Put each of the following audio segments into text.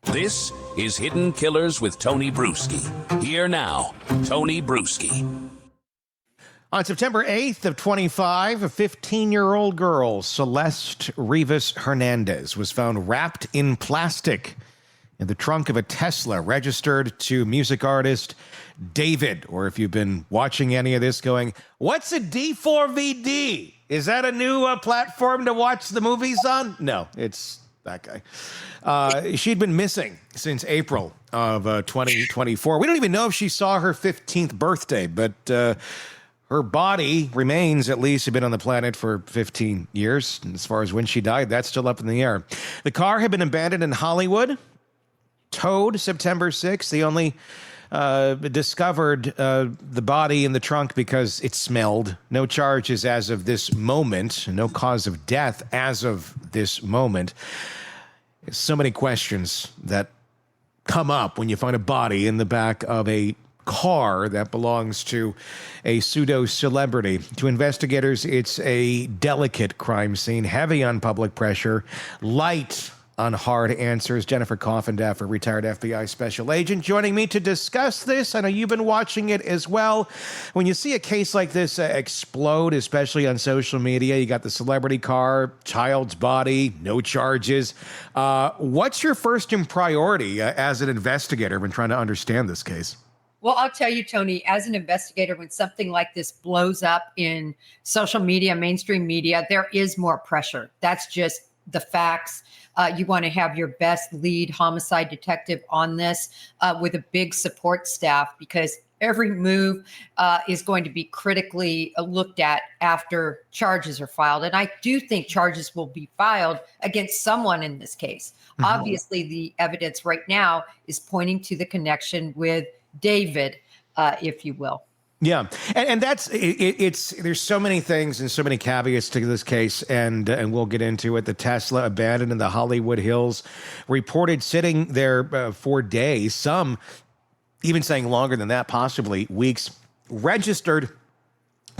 This is Hidden Killers with Tony Brueski. Here now, Tony Brueski. On September 8th of 25, a 15-year-old girl, Celeste Rivas Hernandez, was found wrapped in plastic in the trunk of a Tesla registered to music artist David. Or if you've been watching any of this going, what's a D4vd? Is that a new platform to watch the movies on? No, it's that guy. She'd been missing since April of 2024. We don't even know if she saw her 15th birthday, but her body remains, at least, had been on the planet for 15 years. And as far as when she died, that's still up in the air. The car had been abandoned in Hollywood, towed September 6th. They only discovered the body in the trunk because it smelled. No charges as of this moment. No cause of death as of this moment. So many questions that come up when you find a body in the back of a car that belongs to a pseudo-celebrity. To investigators, it's a delicate crime scene, heavy on public pressure, light on hard answers. Jennifer Coffindaffer, retired FBI special agent, joining me to discuss this. I know you've been watching it as well. When you see a case like this explode, especially on social media, you got the celebrity car, child's body, no charges. What's your first priority as an investigator when trying to understand this case? Well, I'll tell you, Tony, as an investigator, when something like this blows up in social media, mainstream media, there is more pressure. That's just the facts. You want to have your best lead homicide detective on this with a big support staff, because every move is going to be critically looked at after charges are filed. And I do think charges will be filed against someone in this case. Mm-hmm. Obviously, the evidence right now is pointing to the connection with David, if you will. Yeah, and that's it's there's so many things and so many caveats to this case, and we'll get into it. The Tesla abandoned in the Hollywood Hills, reported sitting there for days, some even saying longer than that, possibly weeks, registered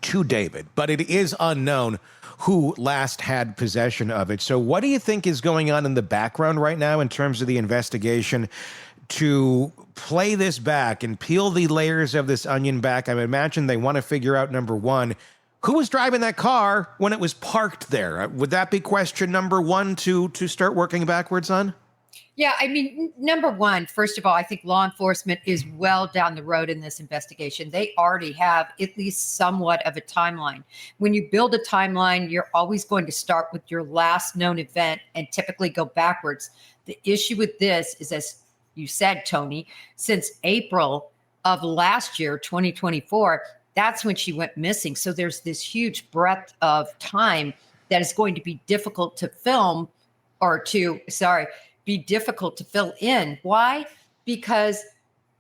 to David, but it is unknown who last had possession of it. So what do you think is going on in the background right now in terms of the investigation to play this back and peel the layers of this onion back? I imagine they want to figure out, number one, who was driving that car when it was parked there? Would that be question number one to start working backwards on? Yeah, I mean, number one, first of all, I think law enforcement is well down the road in this investigation. They already have at least somewhat of a timeline. When you build a timeline, you're always going to start with your last known event and typically go backwards. The issue with this is, as you said, Tony, since April of last year, 2024, that's when she went missing. So there's this huge breadth of time that is going to be difficult to film be difficult to fill in. Why? Because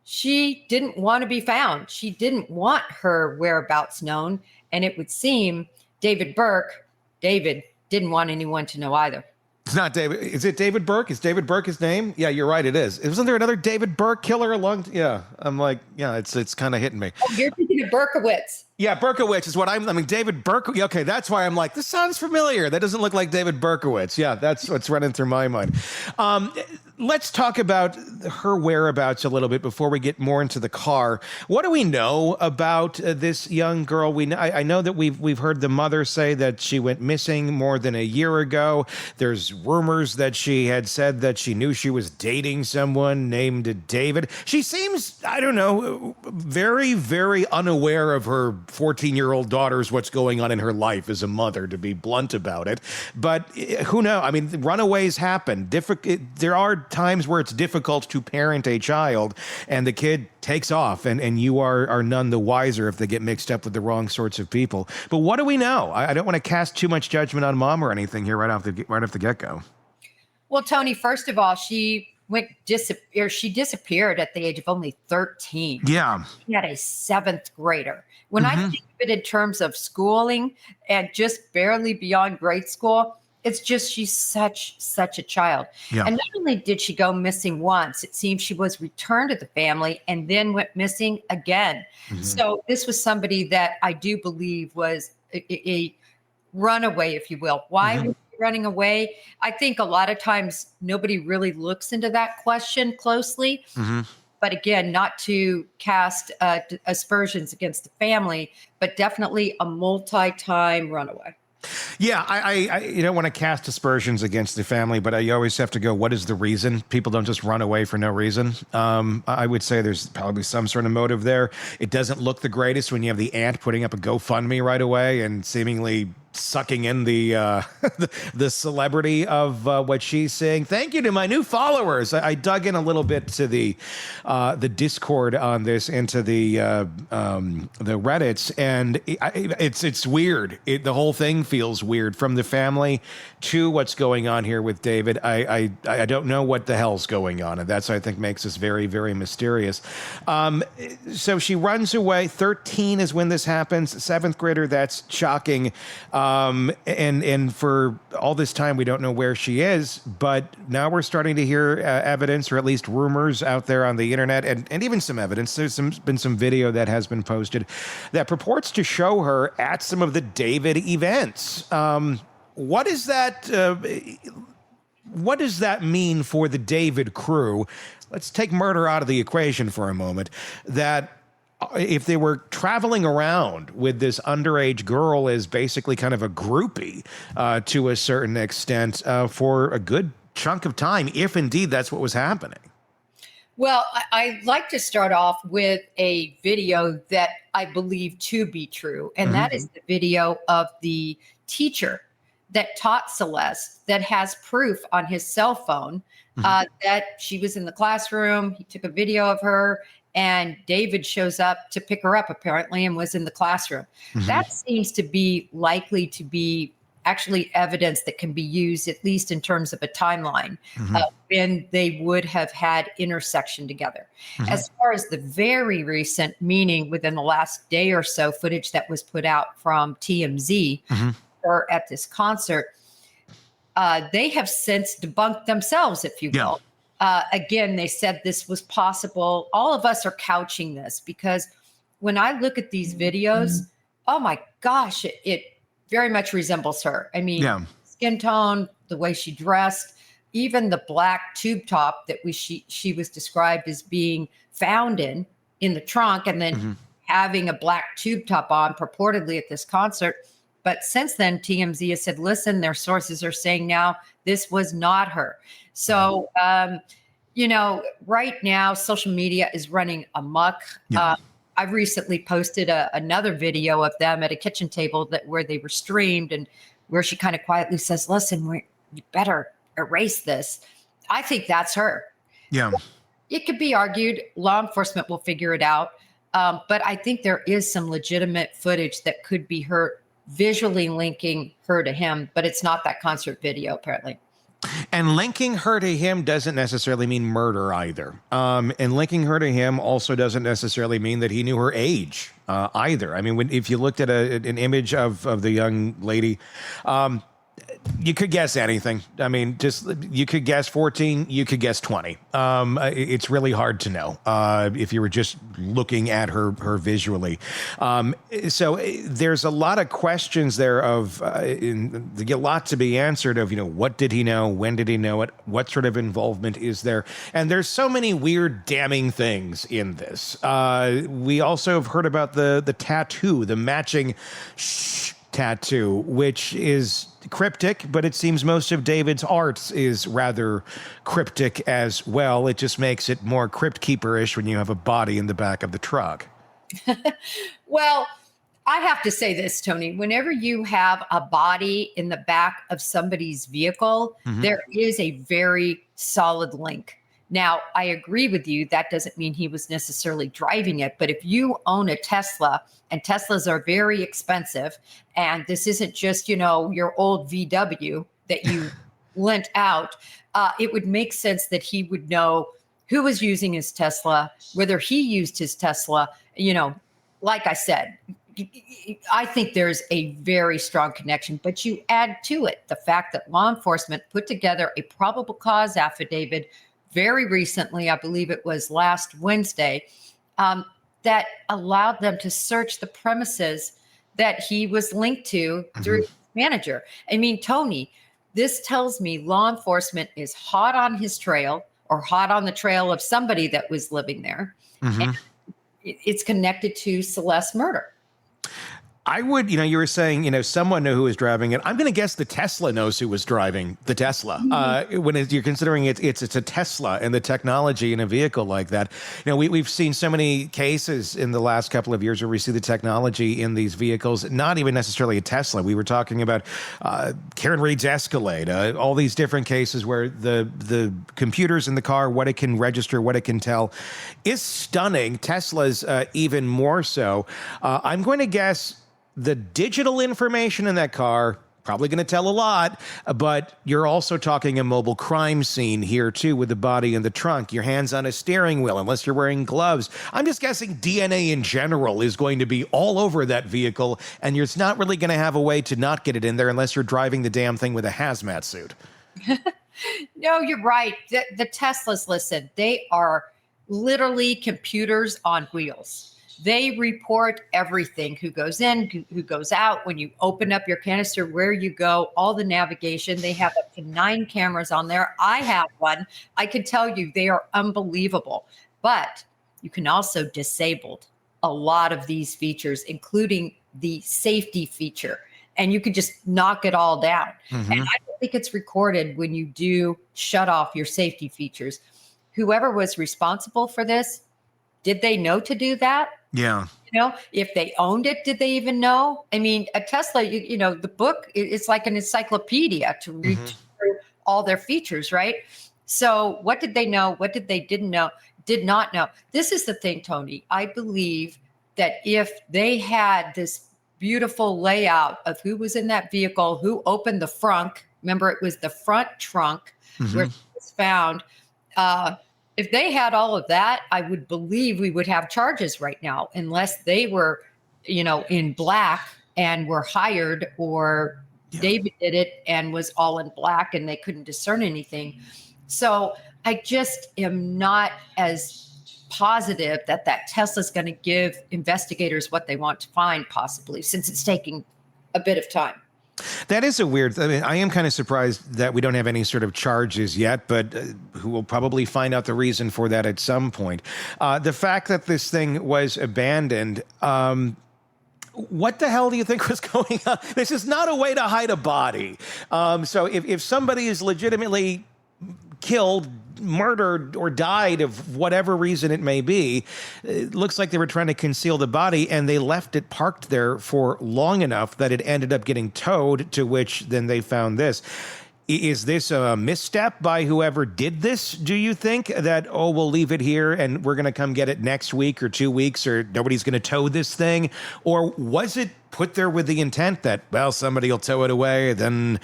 she didn't want to be found. She didn't want her whereabouts known. And it would seem David didn't want anyone to know either. It's not David. Is it David Burke? Is David Burke his name? Yeah, you're right. It is. Wasn't there another David Burke killer Yeah, I'm like, yeah, it's kind of hitting me. Oh, you're thinking of Berkowitz. Yeah, Berkowitz is what I mean, David Burke. Okay, that's why I'm like, this sounds familiar. That doesn't look like David Berkowitz. Yeah, that's what's running through my mind. Let's talk about her whereabouts a little bit before we get more into the car. What do we know about this young girl? I know that we've heard the mother say that she went missing more than a year ago. There's rumors that she had said that she knew she was dating someone named David. She seems, I don't know, very, very unaware of her 14-year-old daughter's what's going on in her life as a mother, to be blunt about it. But who knows? I mean, runaways happen. There are times where it's difficult to parent a child and the kid takes off and you are none the wiser if they get mixed up with the wrong sorts of people. But what do we know? I don't want to cast too much judgment on mom or anything here right off the get-go. Well, Tony, first of all, she disappeared at the age of only 13. Yeah. She had a 7th grader. When I think of it in terms of schooling and just barely beyond grade school, it's just she's such a child. Yeah. And not only did she go missing once, it seems she was returned to the family and then went missing again. Mm-hmm. So this was somebody that I do believe was a runaway, if you will. Why would running away? I think a lot of times nobody really looks into that question closely. But again, not to cast aspersions against the family, but definitely a multi-time runaway. Yeah, I you don't want to cast aspersions against the family, but you always have to go, what is the reason? People don't just run away for no reason. I would say there's probably some sort of motive there. It doesn't look the greatest when you have the aunt putting up a GoFundMe right away and seemingly sucking in the the celebrity of what she's saying. Thank you to my new followers. I dug in a little bit to the Discord on this, into the Reddits, and it's weird. The whole thing feels weird, from the family to what's going on here with David. I don't know what the hell's going on, and that's, I think, makes this very, very mysterious. So she runs away. 13 is when this happens. Seventh grader. That's shocking. And for all this time, we don't know where she is, but now we're starting to hear evidence, or at least rumors out there on the internet, and even some evidence. There's been some video that has been posted that purports to show her at some of the David events. What is that? What does that mean for the David crew? Let's take murder out of the equation for a moment. That if they were traveling around with this underage girl as basically kind of a groupie to a certain extent for a good chunk of time, if indeed that's what was happening. Well, I'd like to start off with a video that I believe to be true, and that is the video of the teacher that taught Celeste, that has proof on his cell phone that she was in the classroom. He took a video of her, and David shows up to pick her up, apparently, and was in the classroom. That seems to be likely to be actually evidence that can be used, at least in terms of a timeline, when they would have had intersection together. As far as the very recent, meaning within the last day or so, footage that was put out from TMZ or at this concert, they have since debunked themselves, if you will. Again, they said this was possible. All of us are couching this because when I look at these videos, oh my gosh, it very much resembles her. I mean, skin tone, the way she dressed, even the black tube top that she was described as being found in the trunk, and then having a black tube top on purportedly at this concert. But since then, TMZ has said, listen, their sources are saying now this was not her. So, right now, social media is running amok. I recently posted another video of them at a kitchen table where they were streamed, and where she kind of quietly says, listen, you better erase this. I think that's her. Yeah. It could be argued. Law enforcement will figure it out. But I think there is some legitimate footage that could be her visually linking her to him, but it's not that concert video, apparently. And linking her to him doesn't necessarily mean murder either. And linking her to him also doesn't necessarily mean that he knew her age either. I mean, if you looked at an image of the young lady, you could guess anything. I mean, you could guess 14, you could guess 20. It's really hard to know if you were just looking at her visually. So there's a lot of questions there there's a lot to be answered of, what did he know? When did he know it? What sort of involvement is there? And there's so many weird, damning things in this. We also have heard about the tattoo, the matching tattoo, which is cryptic, but it seems most of David's art is rather cryptic as well. It just makes it more crypt keeper-ish when you have a body in the back of the truck. Well, I have to say this, Tony. Whenever you have a body in the back of somebody's vehicle, there is a very solid link. Now, I agree with you. That doesn't mean he was necessarily driving it. But if you own a Tesla, and Teslas are very expensive, and this isn't just, your old VW that you lent out, it would make sense that he would know who was using his Tesla, whether he used his Tesla. Like I said, I think there's a very strong connection, but you add to it the fact that law enforcement put together a probable cause affidavit very recently, I believe it was last Wednesday, that allowed them to search the premises that he was linked to through his manager. I mean, Tony, This tells me law enforcement is hot on his trail or hot on the trail of somebody that was living there. And it's connected to Celeste's murder. I would, you were saying, someone knew who was driving it. I'm going to guess the Tesla knows who was driving the Tesla. You're considering it's a Tesla and the technology in a vehicle like that. We've seen so many cases in the last couple of years where we see the technology in these vehicles, not even necessarily a Tesla. We were talking about Karen Reed's Escalade, all these different cases where the computers in the car, what it can register, what it can tell, is stunning. Tesla's even more so. I'm going to guess the digital information in that car, probably going to tell a lot, but you're also talking a mobile crime scene here too with the body in the trunk, your hands on a steering wheel, unless you're wearing gloves. I'm just guessing DNA in general is going to be all over that vehicle, and you're not really going to have a way to not get it in there unless you're driving the damn thing with a hazmat suit. No, you're right. The Teslas, listen, they are literally computers on wheels. They report everything, who goes in, who goes out, when you open up your canister, where you go, all the navigation. They have up to 9 cameras on there. I have one. I can tell you they are unbelievable. But you can also disable a lot of these features, including the safety feature. And you can just knock it all down. And I don't think it's recorded when you do shut off your safety features. Whoever was responsible for this, did they know to do that? Yeah. If they owned it, did they even know? I mean, a Tesla, the book, it's like an encyclopedia to read through all their features, right? So what did they know? What did they did not know? This is the thing, Tony. I believe that if they had this beautiful layout of who was in that vehicle, who opened the frunk, remember it was the front trunk where it was found, if they had all of that, I would believe we would have charges right now, unless they were, in black and were hired, or David did it and was all in black and they couldn't discern anything. So I just am not as positive that Tesla is going to give investigators what they want to find, possibly, since it's taking a bit of time. That is a weird, I am kind of surprised that we don't have any sort of charges yet, but who will probably find out the reason for that at some point. The fact that this thing was abandoned, what the hell do you think was going on? This is not a way to hide a body. So if somebody is legitimately killed, murdered, or died of whatever reason it may be, it looks like they were trying to conceal the body, and they left it parked there for long enough that it ended up getting towed, to which then they found this. Is this a misstep by whoever did this, do you think? That, we'll leave it here and we're going to come get it next week or 2 weeks, or nobody's going to tow this thing? Or was it put there with the intent that, somebody will tow it away? Then,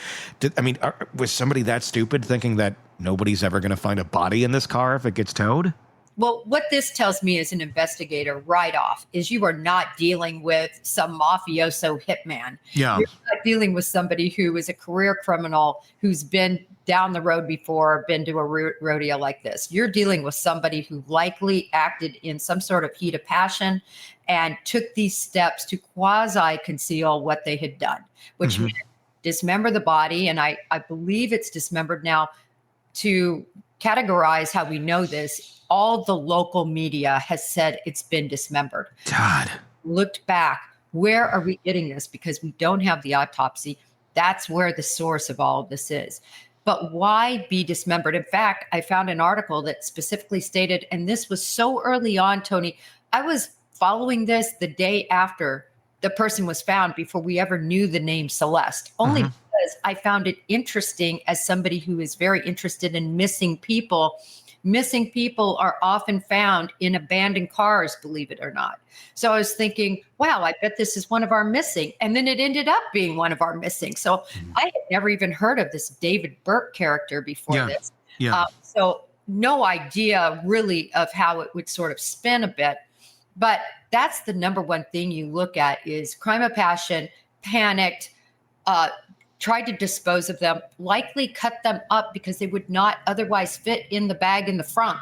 was somebody that stupid thinking that nobody's ever going to find a body in this car if it gets towed? Well, what this tells me as an investigator right off is you are not dealing with some mafioso hitman. Yeah. You're not dealing with somebody who is a career criminal who's been down the road before, been to a rodeo like this. You're dealing with somebody who likely acted in some sort of heat of passion and took these steps to quasi-conceal what they had done, which meant dismember the body. And I believe it's dismembered now. To categorize how we know this, all the local media has said it's been dismembered. God. Looked back, where are we getting this? Because we don't have the autopsy. That's where the source of all of this is. But why be dismembered? In fact, I found an article that specifically stated, and this was so early on, Tony, I was following this the day after the person was found, before we ever knew the name Celeste, only because I found it interesting as somebody who is very interested in missing people. Missing people are often found in abandoned cars, believe it or not. So I was thinking, wow, I bet this is one of our missing. And then it ended up being one of our missing. So I had never even heard of this David Burke character before this. Yeah. So no idea really of how it would sort of spin a bit. But that's the number one thing you look at is crime of passion, panicked, tried to dispose of them, likely cut them up because they would not otherwise fit in the bag in the frunk.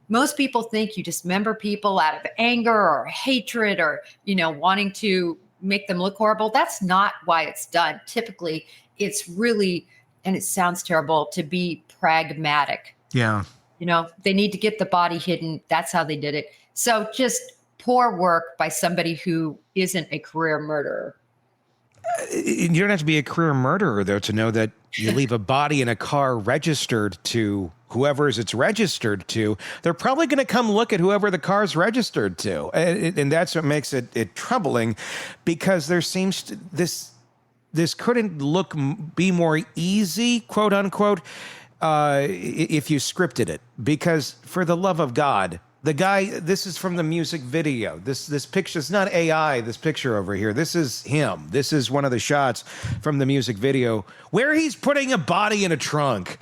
Most people think you dismember people out of anger or hatred or, wanting to make them look horrible. That's not why it's done. Typically, it's really and it sounds terrible, to be pragmatic. Yeah. They need to get the body hidden. That's how they did it. So just poor work by somebody who isn't a career murderer. You don't have to be a career murderer, though, to know that you leave a body in a car registered to whoever it's registered to. They're probably going to come look at whoever the car's registered to. And that's what makes it troubling, because there seems to, this couldn't be more easy, quote unquote, if you scripted it. Because for the love of God, the guy, this is from the music video. This picture is not AI, this picture over here. This is him. This is one of the shots from the music video where he's putting a body in a trunk.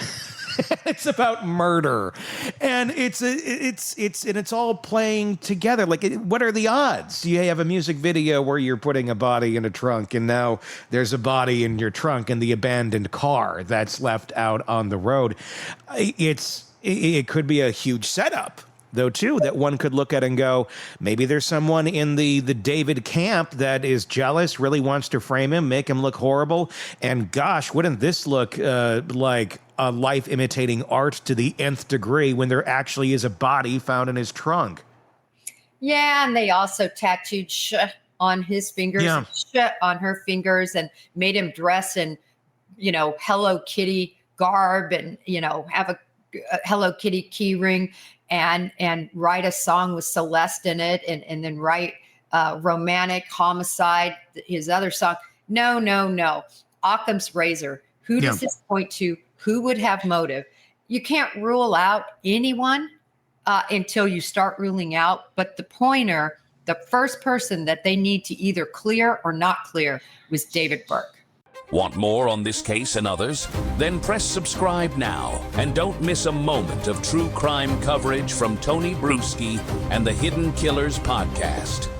It's about murder. And it's all playing together. Like, what are the odds? You have a music video where you're putting a body in a trunk, and now there's a body in your trunk in the abandoned car that's left out on the road. It could be a huge setup, though, too, that one could look at and go, maybe there's someone in the David camp that is jealous, really wants to frame him, make him look horrible. And gosh, wouldn't this look like a life imitating art to the nth degree when there actually is a body found in his trunk? Yeah, and they also tattooed "sh" on his fingers, and "sh" on her fingers, and made him dress in, Hello Kitty garb, and, have a Hello Kitty key ring, and write a song with Celeste in it, and then write Romantic, Homicide, his other song. No. Occam's razor. Who does this point to? Who would have motive? You can't rule out anyone until you start ruling out. But the pointer, the first person that they need to either clear or not clear, was David Burke. Want more on this case and others? Then press subscribe now and don't miss a moment of true crime coverage from Tony Brueski and the Hidden Killers podcast.